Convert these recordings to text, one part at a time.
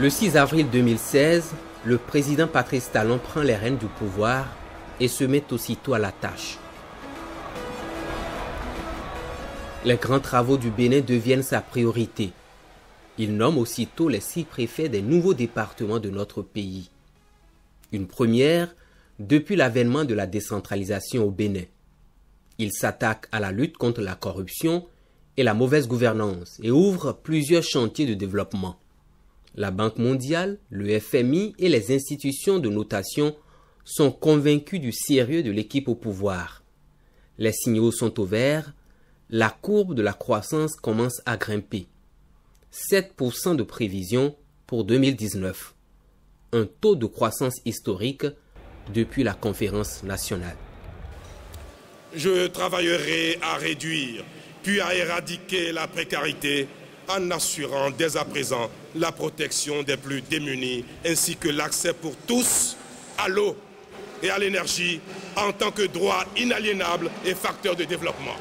Le 6 avril 2016, le président Patrice Talon prend les rênes du pouvoir et se met aussitôt à la tâche. Les grands travaux du Bénin deviennent sa priorité. Il nomme aussitôt les 6 préfets des nouveaux départements de notre pays. Une première depuis l'avènement de la décentralisation au Bénin. Il s'attaque à la lutte contre la corruption et la mauvaise gouvernance et ouvre plusieurs chantiers de développement. La Banque mondiale, le FMI et les institutions de notation sont convaincus du sérieux de l'équipe au pouvoir. Les signaux sont au vert, la courbe de la croissance commence à grimper. 7% de prévision pour 2019. Un taux de croissance historique depuis la conférence nationale. Je travaillerai à réduire, puis à éradiquer la précarité en assurant dès à présent la protection des plus démunis ainsi que l'accès pour tous à l'eau et à l'énergie en tant que droit inaliénable et facteur de développement.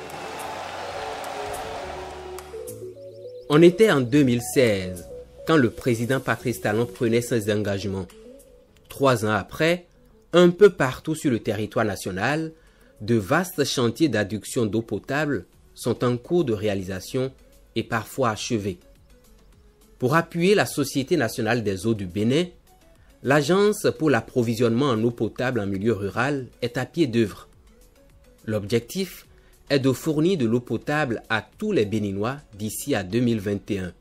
On était en 2016 quand le président Patrice Talon prenait ses engagements. 3 ans après, un peu partout sur le territoire national, de vastes chantiers d'adduction d'eau potable sont en cours de réalisation et parfois achevés. Pour appuyer la Société nationale des eaux du Bénin, l'Agence pour l'approvisionnement en eau potable en milieu rural est à pied d'œuvre. L'objectif est de fournir de l'eau potable à tous les Béninois d'ici à 2021.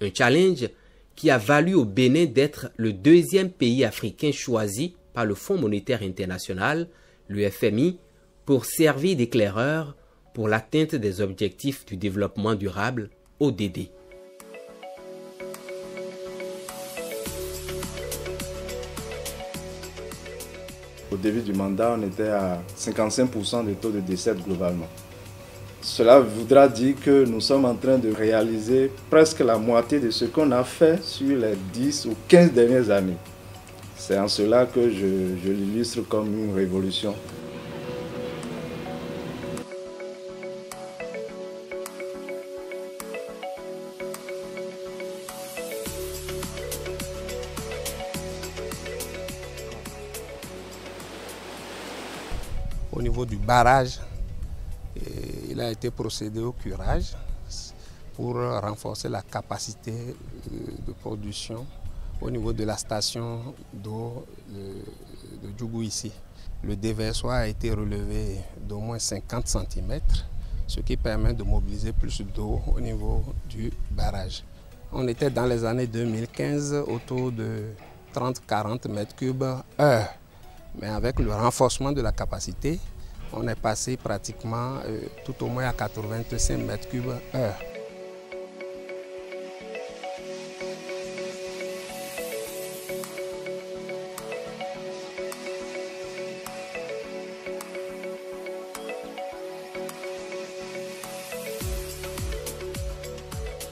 Un challenge qui a valu au Bénin d'être le 2e pays africain choisi par le Fonds monétaire international, le FMI, pour servir d'éclaireur pour l'atteinte des objectifs du développement durable, ODD. Au début du mandat, on était à 55% de taux de décès globalement. Cela voudra dire que nous sommes en train de réaliser presque la moitié de ce qu'on a fait sur les 10 ou 15 dernières années. C'est en cela que je l'illustre comme une révolution. Au niveau du barrage, il a été procédé au curage pour renforcer la capacité de production au niveau de la station d'eau de Djougou ici. Le déversoir a été relevé d'au moins 50 cm, ce qui permet de mobiliser plus d'eau au niveau du barrage. On était dans les années 2015 autour de 30-40 m3/h. Mais avec le renforcement de la capacité, on est passé pratiquement tout au moins à 85 m3/h.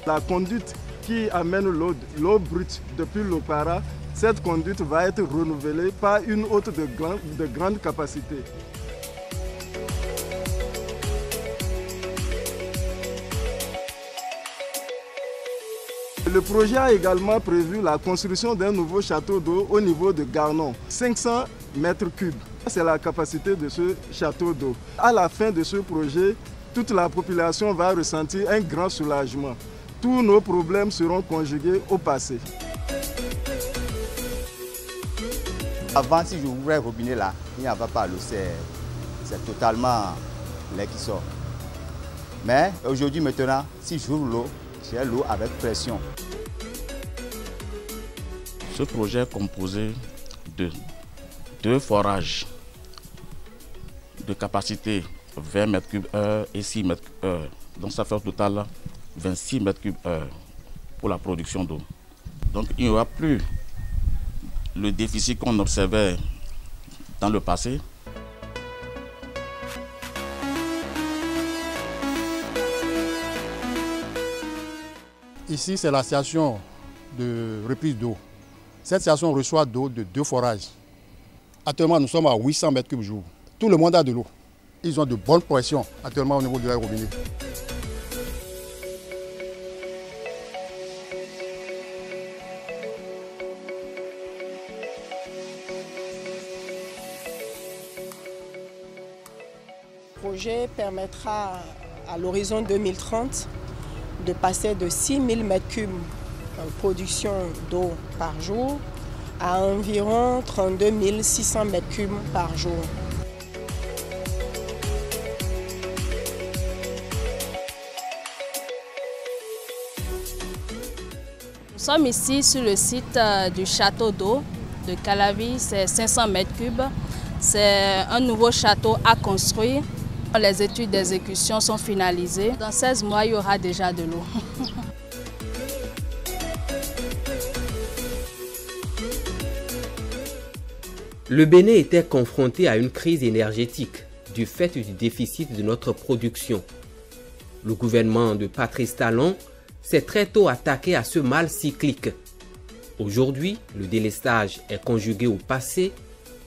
La conduite qui amène l'eau brute depuis l'Opara, cette conduite va être renouvelée par une autre de grande capacité. Le projet a également prévu la construction d'un nouveau château d'eau au niveau de Garnon, 500 m3. C'est la capacité de ce château d'eau. À la fin de ce projet, toute la population va ressentir un grand soulagement. Tous nos problèmes seront conjugués au passé. Avant, si j'ouvrais le robinet là, il n'y avait pas l'eau, c'est totalement l'air qui sort. Mais aujourd'hui, maintenant, si j'ouvre l'eau, j'ai l'eau avec pression. Ce projet est composé de 2 forages de capacité 20 m3/h et 6 m3/h. Donc ça fait au total 26 m3/h pour la production d'eau. Donc il n'y aura plus le déficit qu'on observait dans le passé. Ici, c'est la station de reprise d'eau. Cette station reçoit d'eau de 2 forages. Actuellement, nous sommes à 800 m3 jour. Tout le monde a de l'eau. Ils ont de bonnes pressions actuellement au niveau de leur robinet. projet permettra à l'horizon 2030 de passer de 6 000 m3 en production d'eau par jour à environ 32 600 m3 par jour. Nous sommes ici sur le site du château d'eau de Calavi, c'est 500 m3. C'est un nouveau château à construire. Les études d'exécution sont finalisées. Dans 16 mois, il y aura déjà de l'eau. Le Bénin était confronté à une crise énergétique du fait du déficit de notre production. Le gouvernement de Patrice Talon s'est très tôt attaqué à ce mal cyclique. Aujourd'hui, le délestage est conjugué au passé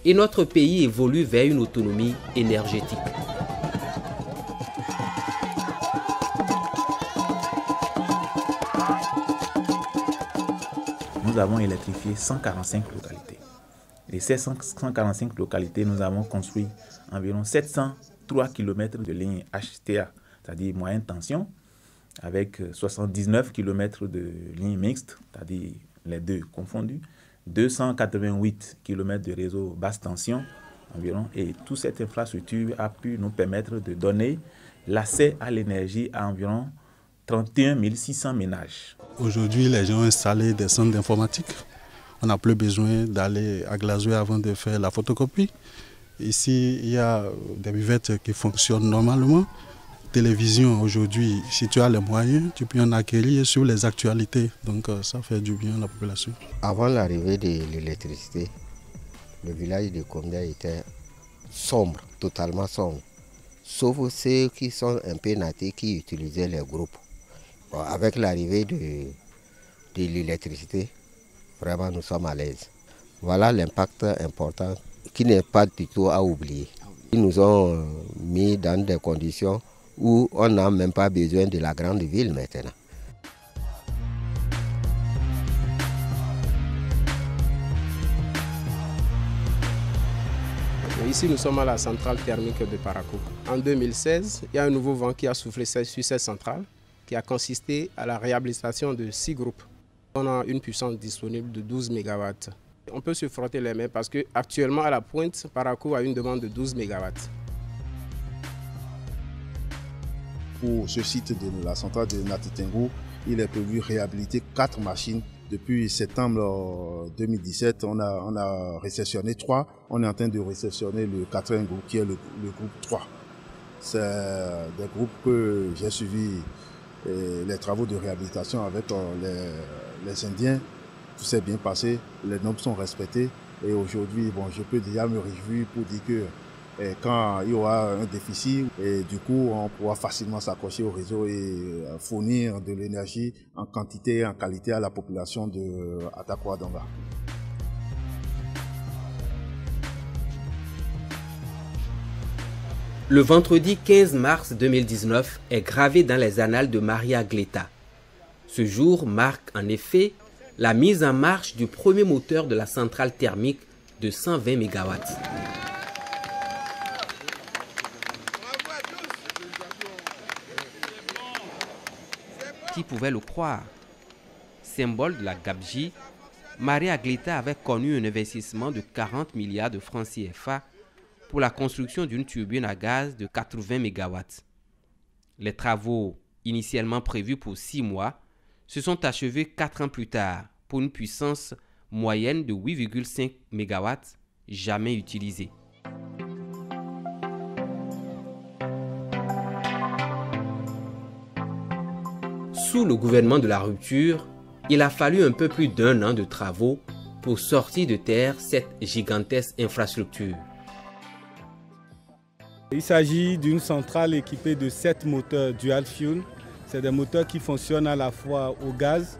et notre pays évolue vers une autonomie énergétique. Nous avons électrifié 145 localités. Et ces 145 localités, nous avons construit environ 703 km de lignes HTA, c'est-à-dire moyenne tension, avec 79 km de lignes mixtes, c'est-à-dire les deux confondus, 288 km de réseau basse tension environ, et toute cette infrastructure a pu nous permettre de donner l'accès à l'énergie à environ 31 600 ménages. Aujourd'hui, les gens ont installé des centres d'informatique. On n'a plus besoin d'aller à Glazoué avant de faire la photocopie. Ici, il y a des buvettes qui fonctionnent normalement. Télévision, aujourd'hui, si tu as les moyens, tu peux en acquérir sur les actualités. Donc ça fait du bien à la population. Avant l'arrivée de l'électricité, le village de Komdia était sombre, totalement sombre. Sauf ceux qui sont un peu natifs qui utilisaient les groupes. Bon, avec l'arrivée de l'électricité, vraiment nous sommes à l'aise. Voilà l'impact important qui n'est pas du tout à oublier. Ils nous ont mis dans des conditions où on n'a même pas besoin de la grande ville maintenant. Ici, nous sommes à la centrale thermique de Parakou. En 2016, il y a un nouveau vent qui a soufflé sur cette centrale, qui a consisté à la réhabilitation de 6 groupes. On a une puissance disponible de 12 MW. On peut se frotter les mains parce qu'actuellement, à la pointe, Parakou a une demande de 12 MW. Pour ce site de la centrale de Natitengo, il est prévu réhabiliter 4 machines. Depuis septembre 2017, on a réceptionné 3. On est en train de réceptionner le 4e groupe qui est le groupe 3. C'est des groupes que j'ai suivi les travaux de réhabilitation avec les Indiens. Tout s'est bien passé, les normes sont respectées. Et aujourd'hui, bon, je peux déjà me réjouir pour dire que quand il y aura un déficit, et du coup, on pourra facilement s'accrocher au réseau et fournir de l'énergie en quantité et en qualité à la population de Atakwa-Donga. Le vendredi 15 mars 2019 est gravé dans les annales de Maria Gleta. Ce jour marque en effet la mise en marche du premier moteur de la centrale thermique de 120 MW. Qui pouvait le croire? Symbole de la gabegie, Maria Gleta avait connu un investissement de 40 milliards de francs CFA pour la construction d'une turbine à gaz de 80 MW. Les travaux, initialement prévus pour 6 mois, se sont achevés 4 ans plus tard pour une puissance moyenne de 8,5 MW jamais utilisée. Sous le gouvernement de la rupture, il a fallu un peu plus d'1 an de travaux pour sortir de terre cette gigantesque infrastructure. Il s'agit d'une centrale équipée de 7 moteurs dual fuel. C'est des moteurs qui fonctionnent à la fois au gaz,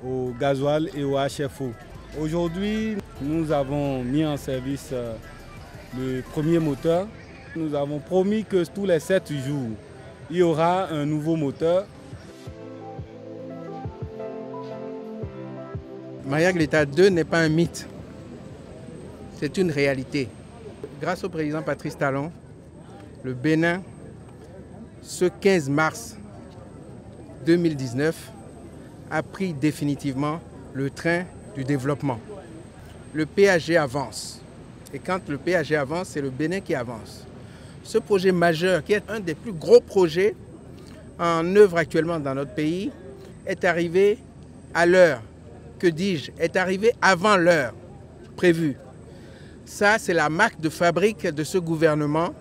au gasoil et au HFO. Aujourd'hui, nous avons mis en service le premier moteur. Nous avons promis que tous les 7 jours, il y aura un nouveau moteur. Maria Gleta 2 n'est pas un mythe, c'est une réalité. Grâce au président Patrice Talon, le Bénin, ce 15 mars 2019, a pris définitivement le train du développement. Le PAG avance. Et quand le PAG avance, c'est le Bénin qui avance. Ce projet majeur, qui est un des plus gros projets en œuvre actuellement dans notre pays, est arrivé à l'heure. Que dis-je? Est arrivé avant l'heure prévue. Ça, c'est la marque de fabrique de ce gouvernement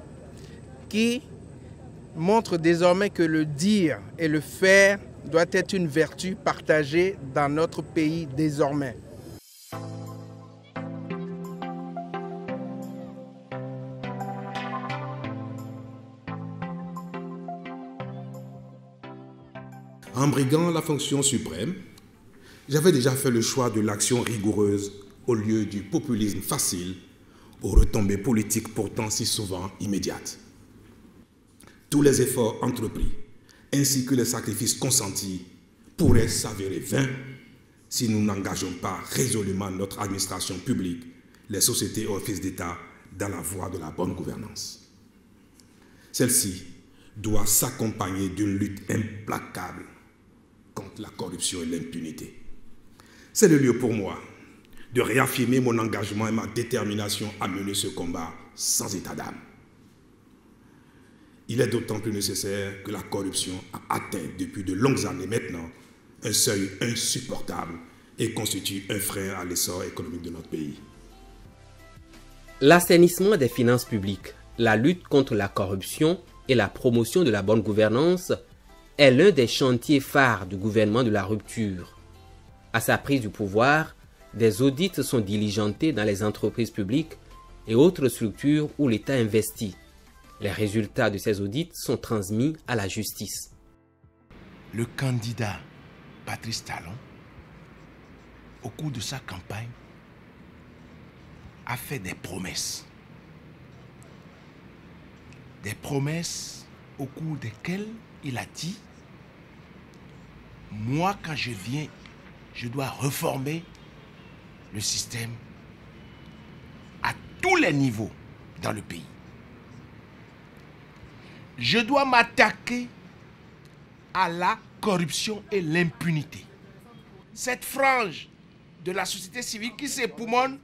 qui montre désormais que le dire et le faire doit être une vertu partagée dans notre pays désormais. En briguant la fonction suprême, j'avais déjà fait le choix de l'action rigoureuse au lieu du populisme facile aux retombées politiques pourtant si souvent immédiates. Tous les efforts entrepris ainsi que les sacrifices consentis pourraient s'avérer vains si nous n'engageons pas résolument notre administration publique, les sociétés et offices d'État dans la voie de la bonne gouvernance. Celle-ci doit s'accompagner d'une lutte implacable contre la corruption et l'impunité. C'est le lieu pour moi de réaffirmer mon engagement et ma détermination à mener ce combat sans état d'âme. Il est d'autant plus nécessaire que la corruption a atteint depuis de longues années maintenant un seuil insupportable et constitue un frein à l'essor économique de notre pays. L'assainissement des finances publiques, la lutte contre la corruption et la promotion de la bonne gouvernance est l'un des chantiers phares du gouvernement de la rupture. À sa prise du pouvoir, des audits sont diligentés dans les entreprises publiques et autres structures où l'État investit. Les résultats de ces audits sont transmis à la justice. Le candidat Patrice Talon, au cours de sa campagne, a fait des promesses. Des promesses au cours desquelles il a dit « Moi, quand je viens, je dois réformer le système à tous les niveaux dans le pays. Je dois m'attaquer à la corruption et l'impunité. Cette frange de la société civile qui s'époumonne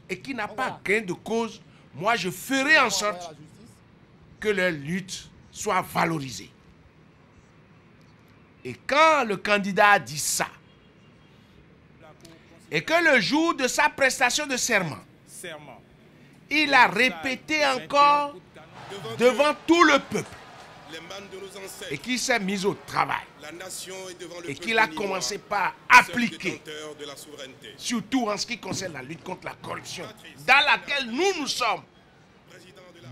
et qui n'a pas gain de cause, moi je ferai en sorte que leur lutte soit valorisée. » Et quand le candidat a dit ça, et que le jour de sa prestation de serment, il a répété encore devant tout le peuple, et qu'il s'est mis au travail, et qu'il a commencé par appliquer, surtout en ce qui concerne la lutte contre la corruption, dans laquelle nous sommes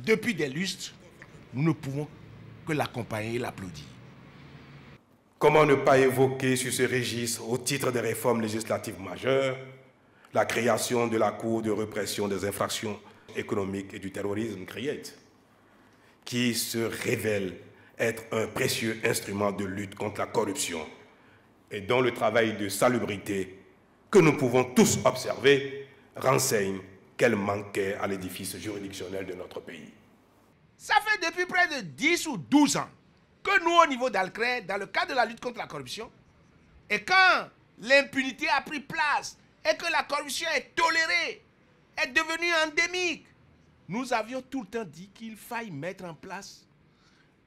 depuis des lustres, nous ne pouvons que l'accompagner et l'applaudir. Comment ne pas évoquer sur ce registre, au titre des réformes législatives majeures, la création de la Cour de répression des infractions économiques et du terrorisme, CRIET, qui se révèle être un précieux instrument de lutte contre la corruption et dont le travail de salubrité que nous pouvons tous observer renseigne qu'elle manquait à l'édifice juridictionnel de notre pays. Ça fait depuis près de 10 ou 12 ans que nous, au niveau d'Alcré, dans le cadre de la lutte contre la corruption, et quand l'impunité a pris place et que la corruption est tolérée, est devenue endémique, nous avions tout le temps dit qu'il faille mettre en place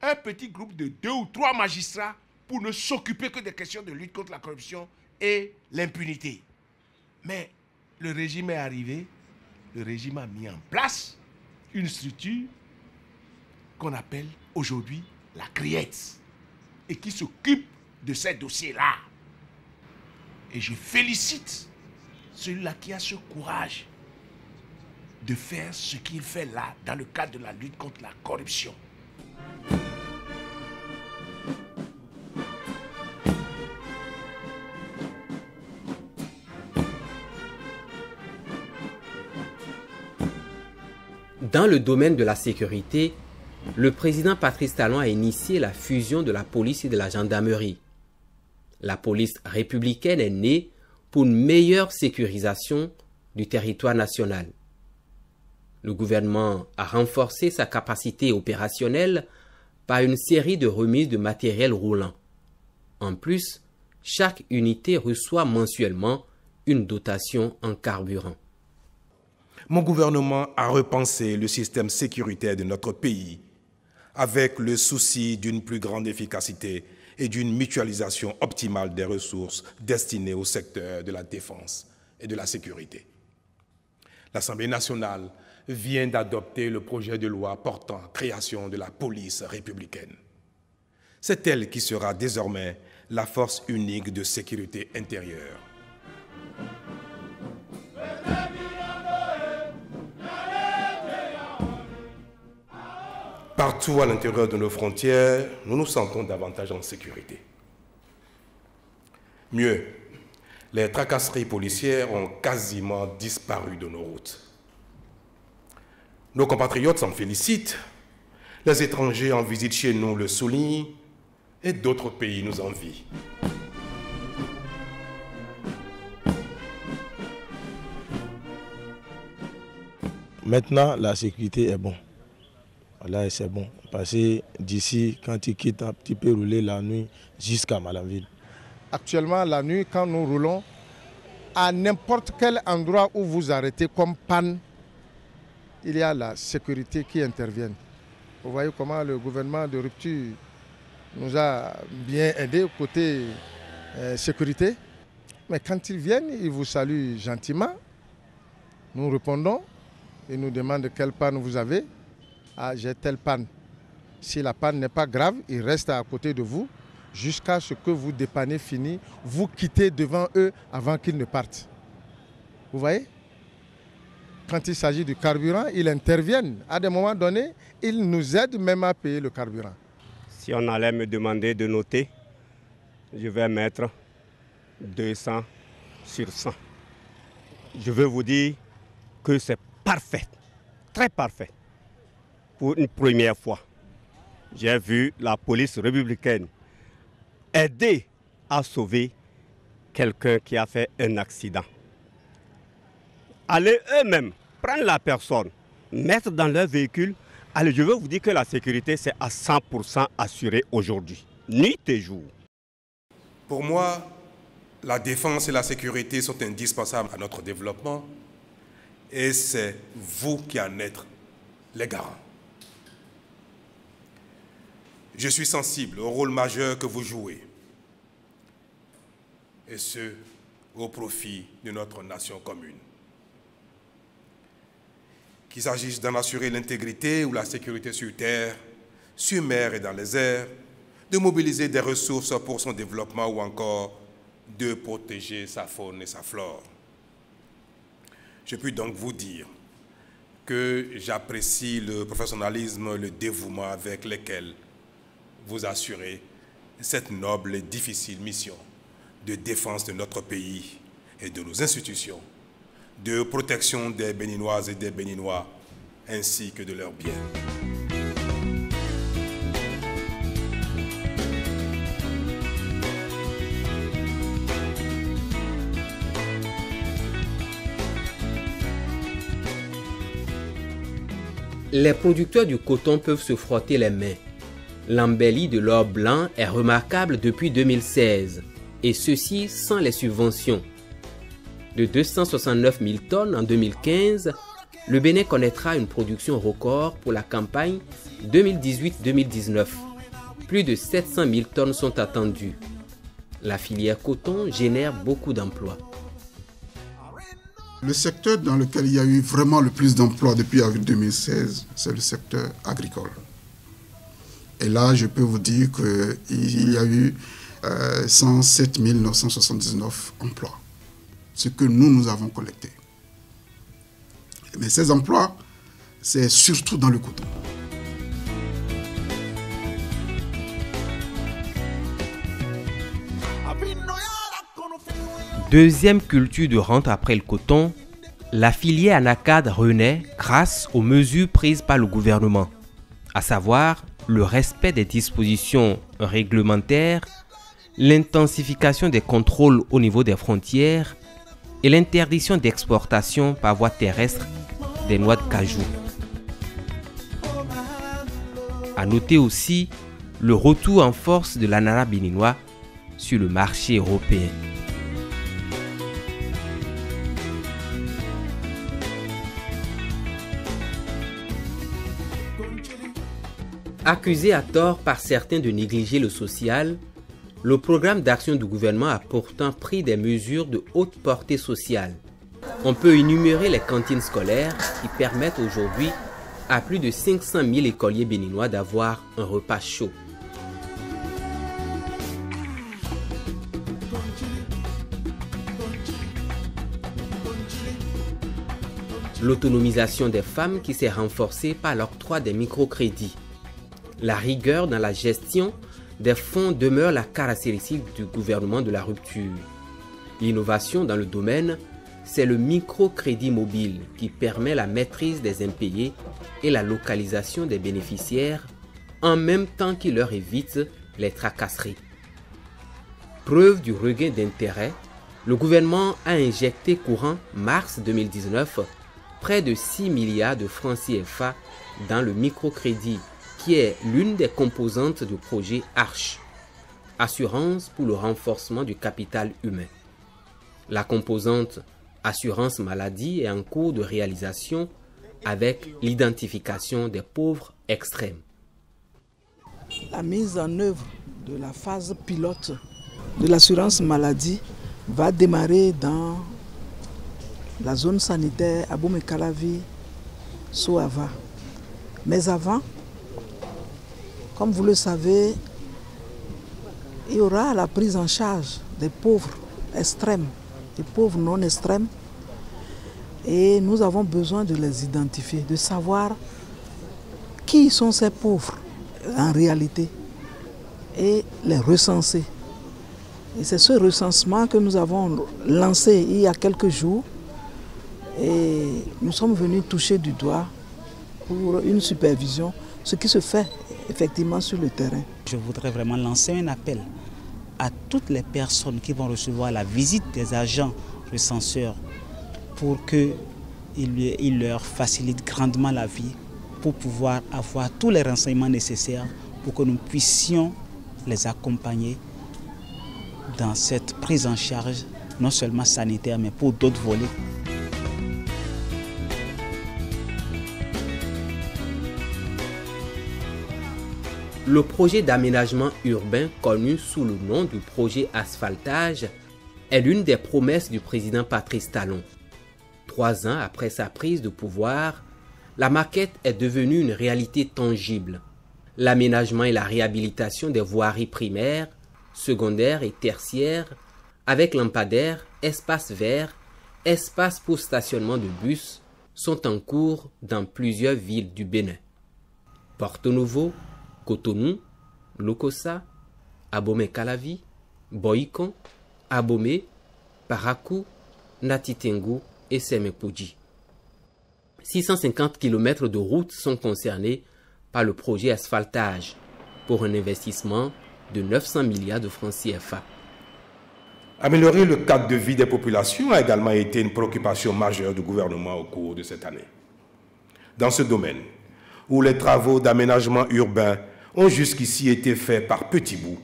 un petit groupe de 2 ou 3 magistrats pour ne s'occuper que des questions de lutte contre la corruption et l'impunité. Mais le régime est arrivé, le régime a mis en place une structure qu'on appelle aujourd'hui la CRIET, et qui s'occupe de ces dossiers-là. Et je félicite celui-là qui a ce courage de faire ce qu'il fait là, dans le cadre de la lutte contre la corruption. Dans le domaine de la sécurité, le président Patrice Talon a initié la fusion de la police et de la gendarmerie. La police républicaine est née pour une meilleure sécurisation du territoire national. Le gouvernement a renforcé sa capacité opérationnelle par une série de remises de matériel roulant. En plus, chaque unité reçoit mensuellement une dotation en carburant. Mon gouvernement a repensé le système sécuritaire de notre pays avec le souci d'une plus grande efficacité et d'une mutualisation optimale des ressources destinées au secteur de la défense et de la sécurité. L'Assemblée nationale vient d'adopter le projet de loi portant création de la police républicaine. C'est elle qui sera désormais la force unique de sécurité intérieure. Partout à l'intérieur de nos frontières, nous nous sentons davantage en sécurité. Mieux, les tracasseries policières ont quasiment disparu de nos routes. Nos compatriotes s'en félicitent, les étrangers en visite chez nous le soulignent et d'autres pays nous envient. Maintenant, la sécurité est bonne. Là, c'est bon. Parce que d'ici, quand tu quittes, tu peux rouler la nuit jusqu'à Malanville. Actuellement, la nuit, quand nous roulons, à n'importe quel endroit où vous arrêtez comme panne, il y a la sécurité qui intervient. Vous voyez comment le gouvernement de rupture nous a bien aidés côté sécurité. Mais quand ils viennent, ils vous saluent gentiment. Nous répondons. Ils nous demandent quelle panne vous avez. Ah, j'ai telle panne. Si la panne n'est pas grave, ils restent à côté de vous jusqu'à ce que vous dépannez fini. Vous quittez devant eux avant qu'ils ne partent. Vous voyez? Quand il s'agit du carburant, ils interviennent. À des moments donnés, ils nous aident même à payer le carburant. Si on allait me demander de noter, je vais mettre 200 sur 100. Je veux vous dire que c'est parfait, très parfait. Pour une première fois, j'ai vu la police républicaine aider à sauver quelqu'un qui a fait un accident. Aller eux-mêmes prendre la personne, mettre dans leur véhicule. Allez, je veux vous dire que la sécurité, c'est à 100% assuré aujourd'hui, nuit et jour. Pour moi, la défense et la sécurité sont indispensables à notre développement et c'est vous qui en êtes les garants. Je suis sensible au rôle majeur que vous jouez, et ce, au profit de notre nation commune. Qu'il s'agisse d'en assurer l'intégrité ou la sécurité sur terre, sur mer et dans les airs, de mobiliser des ressources pour son développement ou encore de protéger sa faune et sa flore. Je puis donc vous dire que j'apprécie le professionnalisme, le dévouement avec lesquels vous assurez cette noble et difficile mission de défense de notre pays et de nos institutions, de protection des Béninoises et des Béninois, ainsi que de leurs biens. Les producteurs du coton peuvent se frotter les mains. L'embellie de l'or blanc est remarquable depuis 2016, et ceci sans les subventions. De 269 000 tonnes en 2015, le Bénin connaîtra une production record pour la campagne 2018-2019. Plus de 700 000 tonnes sont attendues. La filière coton génère beaucoup d'emplois. Le secteur dans lequel il y a eu vraiment le plus d'emplois depuis avril 2016, c'est le secteur agricole. Et là, je peux vous dire qu'il y a eu 107 979 emplois, ce que nous avons collecté. Mais ces emplois, c'est surtout dans le coton. Deuxième culture de rente après le coton, la filière anacarde renaît grâce aux mesures prises par le gouvernement, à savoir le respect des dispositions réglementaires, l'intensification des contrôles au niveau des frontières et l'interdiction d'exportation par voie terrestre des noix de cajou. À noter aussi le retour en force de l'ananas béninois sur le marché européen. Accusé à tort par certains de négliger le social, le programme d'action du gouvernement a pourtant pris des mesures de haute portée sociale. On peut énumérer les cantines scolaires qui permettent aujourd'hui à plus de 500 000 écoliers béninois d'avoir un repas chaud. L'autonomisation des femmes qui s'est renforcée par l'octroi des microcrédits. La rigueur dans la gestion des fonds demeure la caractéristique du gouvernement de la rupture. L'innovation dans le domaine, c'est le microcrédit mobile qui permet la maîtrise des impayés et la localisation des bénéficiaires en même temps qu'il leur évite les tracasseries. Preuve du regain d'intérêt, le gouvernement a injecté courant mars 2019 près de 6 milliards de francs CFA dans le microcrédit qui est l'une des composantes du projet ARCHE, Assurance pour le renforcement du capital humain. La composante Assurance maladie est en cours de réalisation avec l'identification des pauvres extrêmes. La mise en œuvre de la phase pilote de l'assurance maladie va démarrer dans la zone sanitaire Abomey-Calavi, Soava. Mais avant, comme vous le savez, il y aura la prise en charge des pauvres extrêmes, des pauvres non extrêmes. Et nous avons besoin de les identifier, de savoir qui sont ces pauvres en réalité et les recenser. Et c'est ce recensement que nous avons lancé il y a quelques jours et nous sommes venus toucher du doigt pour une supervision, ce qui se fait effectivement sur le terrain. Je voudrais vraiment lancer un appel à toutes les personnes qui vont recevoir la visite des agents recenseurs pour qu'ils leur facilitent grandement la vie pour pouvoir avoir tous les renseignements nécessaires pour que nous puissions les accompagner dans cette prise en charge, non seulement sanitaire, mais pour d'autres volets. Le projet d'aménagement urbain connu sous le nom du projet asphaltage est l'une des promesses du président Patrice Talon. 3 ans après sa prise de pouvoir, la maquette est devenue une réalité tangible. L'aménagement et la réhabilitation des voiries primaires, secondaires et tertiaires, avec lampadaires, espaces verts, espaces pour stationnement de bus, sont en cours dans plusieurs villes du Bénin. Porto Novo, Cotonou, Lokossa, Abomey-Calavi, Boycon, Abomey, Parakou, Natitengu et Semepoudji. 650 km de routes sont concernés par le projet asphaltage pour un investissement de 900 milliards de francs CFA. Améliorer le cadre de vie des populations a également été une préoccupation majeure du gouvernement au cours de cette année. Dans ce domaine, où les travaux d'aménagement urbain ont jusqu'ici été faits par petits bouts,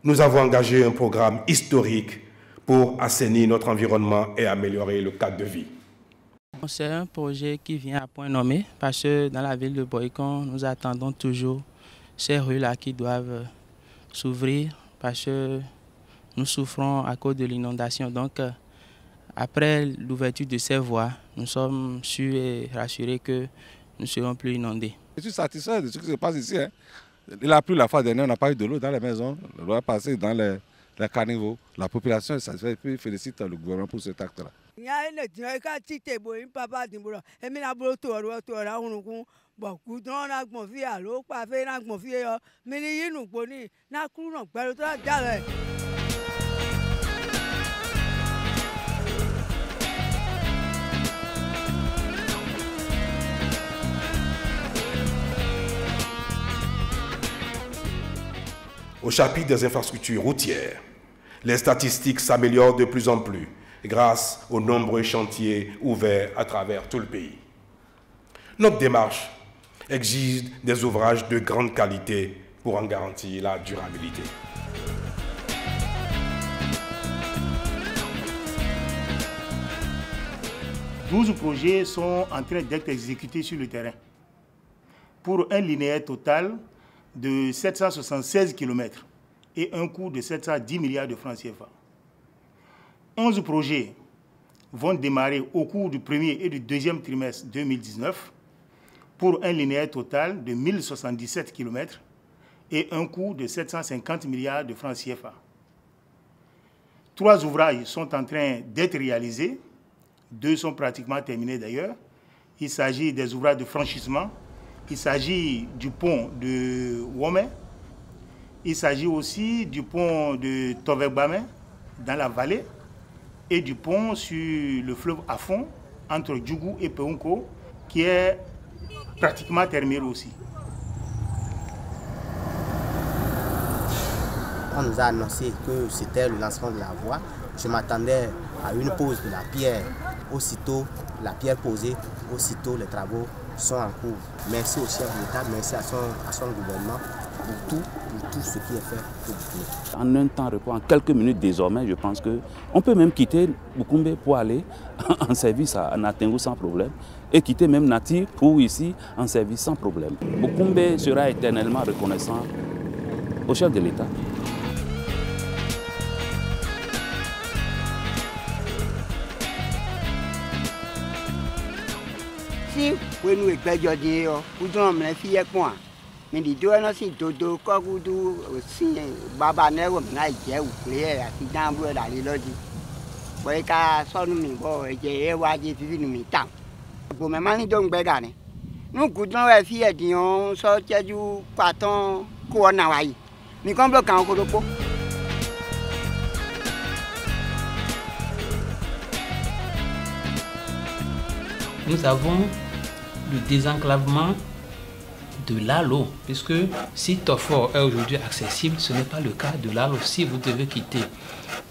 nous avons engagé un programme historique pour assainir notre environnement et améliorer le cadre de vie. C'est un projet qui vient à point nommé parce que dans la ville de Boycon, nous attendons toujours ces rues-là qui doivent s'ouvrir parce que nous souffrons à cause de l'inondation. Donc, après l'ouverture de ces voies, nous sommes sûrs et rassurés que nous ne serons plus inondés. Je suis satisfait de ce qui se passe ici. Il a plu la fois dernière, on n'a pas eu de l'eau dans les maisons, l'eau a passé dans les caniveaux. La population est satisfaite et félicite le gouvernement pour cet acte-là. Au chapitre des infrastructures routières, les statistiques s'améliorent de plus en plus grâce aux nombreux chantiers ouverts à travers tout le pays. Notre démarche exige des ouvrages de grande qualité pour en garantir la durabilité. Douze projets sont en train d'être exécutés sur le terrain pour un linéaire total de 776 km et un coût de 710 milliards de francs CFA. 11 projets vont démarrer au cours du premier et du deuxième trimestre 2019 pour un linéaire total de 1077 km et un coût de 750 milliards de francs CFA. 3 ouvrages sont en train d'être réalisés. 2 sont pratiquement terminés d'ailleurs. Il s'agit des ouvrages de franchissement. Il s'agit du pont de Womé. Il s'agit aussi du pont de Tovegbame dans la vallée et du pont sur le fleuve Afon entre Djougou et Peunko qui est pratiquement terminé aussi. On nous a annoncé que c'était le lancement de la voie. Je m'attendais à une pose de la pierre. Aussitôt la pierre posée, aussitôt les travaux sont en cours. Merci au chef de l'État, merci à son gouvernement pour tout ce qui est fait pour nous. En un temps record, en quelques minutes désormais, je pense qu'on peut même quitter Bukumbe pour aller en service à Natengu sans problème et quitter même Nati pour ici en service sans problème. Bukumbe sera éternellement reconnaissant au chef de l'État. Si vous nous éclairez, vous avez fait quoi? Mais les deux ans, c'est tout quand vous aussi Baba Nero, j'ai oublié à qui dans le dans les logis. Vous voyez qu'à son numéro, j'ai évoqué depuis le mi-temps. Pour me manier donc bégané. Nous coûtons la fille Dion, sortir du paton, Kouanawaï. Mais comme le camp Koropo. Nous avons le désenclavement de Lalo, puisque si Tofor est aujourd'hui accessible, ce n'est pas le cas de Lalo. Si vous devez quitter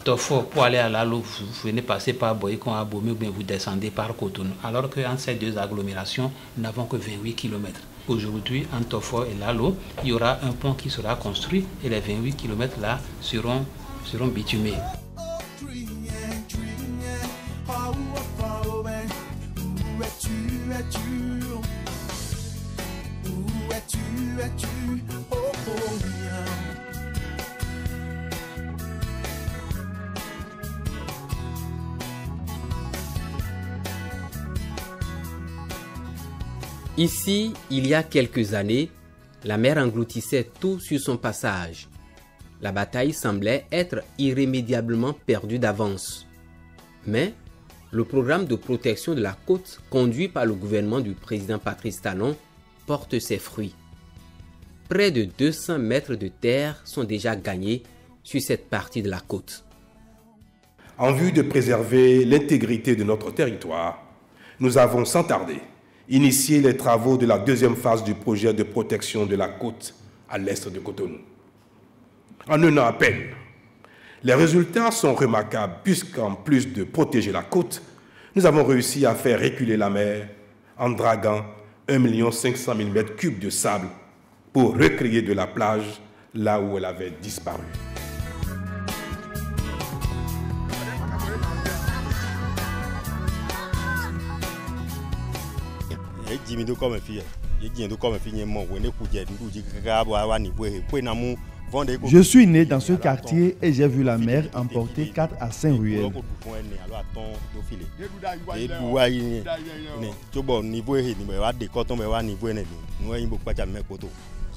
Tofor pour aller à Lalo, vous venez passer par Boycon à Bomé ou bien vous descendez par Cotonou. Alors qu'entre ces deux agglomérations, nous n'avons que 28 km. Aujourd'hui, entre Tofor et Lalo, il y aura un pont qui sera construit et les 28 km là seront bitumés. Ici, il y a quelques années, la mer engloutissait tout sur son passage. La bataille semblait être irrémédiablement perdue d'avance. Mais le programme de protection de la côte conduit par le gouvernement du président Patrice Talon porte ses fruits. Près de 200 mètres de terre sont déjà gagnés sur cette partie de la côte. En vue de préserver l'intégrité de notre territoire, nous avons sans tarder initié les travaux de la deuxième phase du projet de protection de la côte à l'est de Cotonou. En un an à peine, les résultats sont remarquables puisqu'en plus de protéger la côte, nous avons réussi à faire reculer la mer en draguant 1 500 000 m3 de sable pour recréer de la plage là où elle avait disparu. Je suis né dans ce quartier et j'ai vu la mer emporter 4 à 5 ruelles.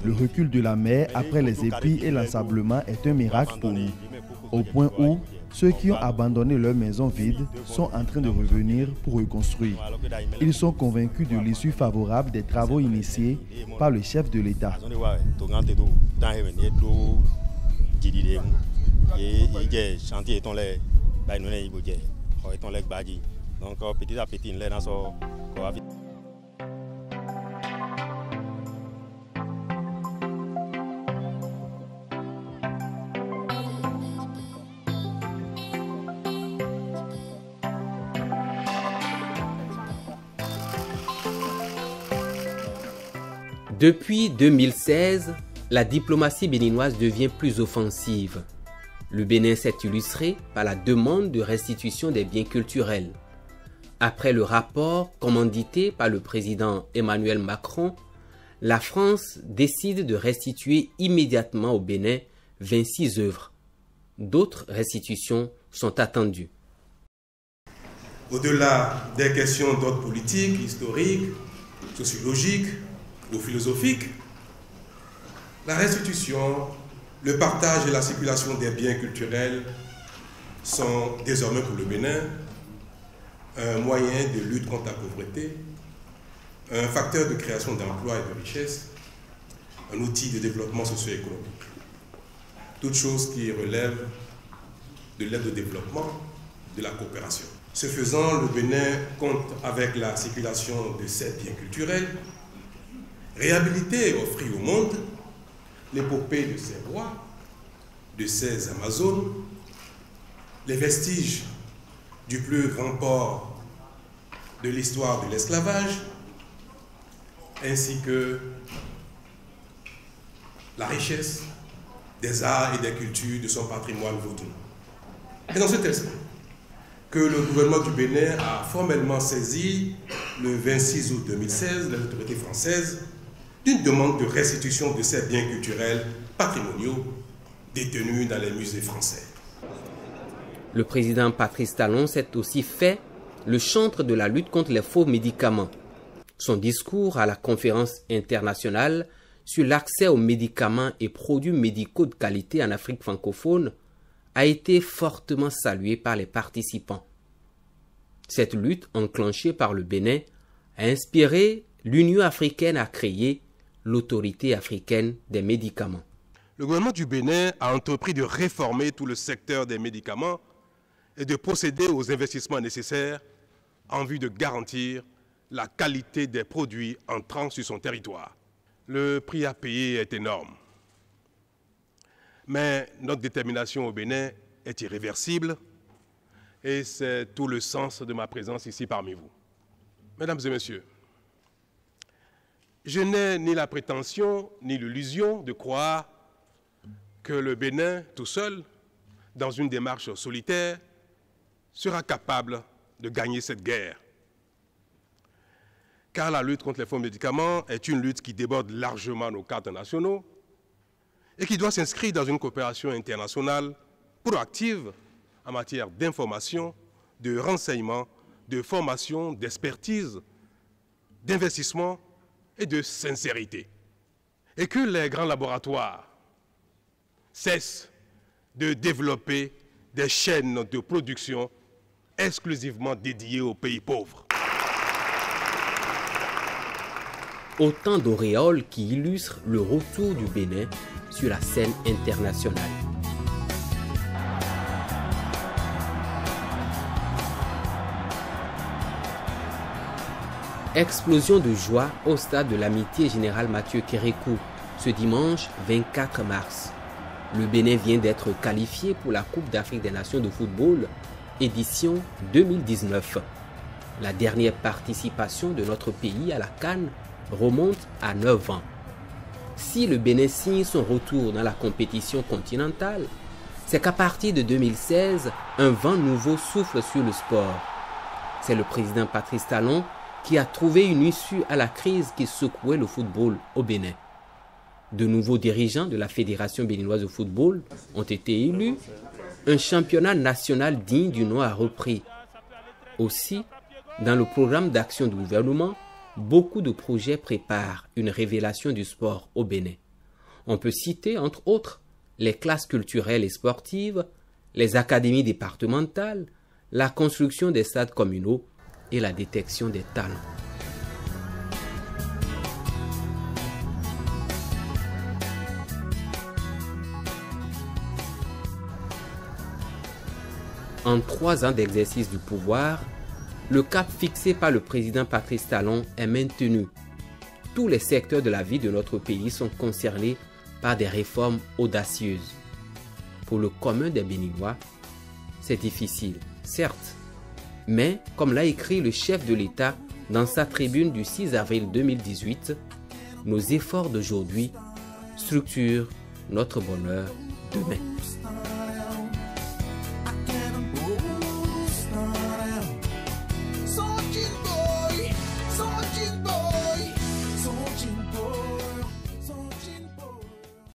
Le recul de la mer après les épis et l'ensablement est un miracle pour nous, au point où ceux qui ont abandonné leurs maisons vides sont en train de revenir pour reconstruire. Ils sont convaincus de l'issue favorable des travaux initiés par le chef de l'État. Depuis 2016, la diplomatie béninoise devient plus offensive. Le Bénin s'est illustré par la demande de restitution des biens culturels. Après le rapport commandité par le président Emmanuel Macron, la France décide de restituer immédiatement au Bénin 26 œuvres. D'autres restitutions sont attendues. Au-delà des questions d'ordre politique, historique, sociologique ou philosophique, la restitution, le partage et la circulation des biens culturels sont désormais pour le Bénin un moyen de lutte contre la pauvreté, un facteur de création d'emplois et de richesses, un outil de développement socio-économique. Toutes choses qui relèvent de l'aide au développement, de la coopération. Ce faisant, le Bénin compte avec la circulation de ces biens culturels, réhabiliter et offrir au monde l'épopée de ses rois, de ses Amazones, les vestiges du plus grand port de l'histoire de l'esclavage, ainsi que la richesse des arts et des cultures de son patrimoine vaudou. Et dans cet esprit, que le gouvernement du Bénin a formellement saisi le 26 août 2016 les autorités françaises d'une demande de restitution de ces biens culturels patrimoniaux détenus dans les musées français. Le président Patrice Talon s'est aussi fait le chantre de la lutte contre les faux médicaments. Son discours à la conférence internationale sur l'accès aux médicaments et produits médicaux de qualité en Afrique francophone a été fortement salué par les participants. Cette lutte enclenchée par le Bénin a inspiré l'Union africaine à créer l'Autorité africaine des médicaments. Le gouvernement du Bénin a entrepris de réformer tout le secteur des médicaments et de procéder aux investissements nécessaires en vue de garantir la qualité des produits entrant sur son territoire. Le prix à payer est énorme. Mais notre détermination au Bénin est irréversible et c'est tout le sens de ma présence ici parmi vous. Mesdames et messieurs, je n'ai ni la prétention ni l'illusion de croire que le Bénin, tout seul, dans une démarche solitaire, sera capable de gagner cette guerre. Car la lutte contre les faux médicaments est une lutte qui déborde largement nos cadres nationaux et qui doit s'inscrire dans une coopération internationale proactive en matière d'information, de renseignement, de formation, d'expertise, d'investissement et de sincérité. Et que les grands laboratoires cessent de développer des chaînes de production exclusivement dédiées aux pays pauvres. Autant d'auréoles qui illustrent le retour du Bénin sur la scène internationale. Explosion de joie au stade de l'Amitié Général Mathieu Kérékou ce dimanche 24 mars. Le Bénin vient d'être qualifié pour la Coupe d'Afrique des Nations de football, édition 2019. La dernière participation de notre pays à la CAN remonte à 9 ans. Si le Bénin signe son retour dans la compétition continentale, c'est qu'à partir de 2016, un vent nouveau souffle sur le sport. C'est le président Patrice Talon qui a trouvé une issue à la crise qui secouait le football au Bénin. De nouveaux dirigeants de la Fédération béninoise de football ont été élus. Un championnat national digne du nom a repris. Aussi, dans le programme d'action du gouvernement, beaucoup de projets préparent une révélation du sport au Bénin. On peut citer, entre autres, les classes culturelles et sportives, les académies départementales, la construction des stades communaux et la détection des talents. En 3 ans d'exercice du pouvoir, le cap fixé par le président Patrice Talon est maintenu. Tous les secteurs de la vie de notre pays sont concernés par des réformes audacieuses. Pour le commun des Béninois, c'est difficile, certes. Mais, comme l'a écrit le chef de l'État dans sa tribune du 6 avril 2018, nos efforts d'aujourd'hui structurent notre bonheur demain.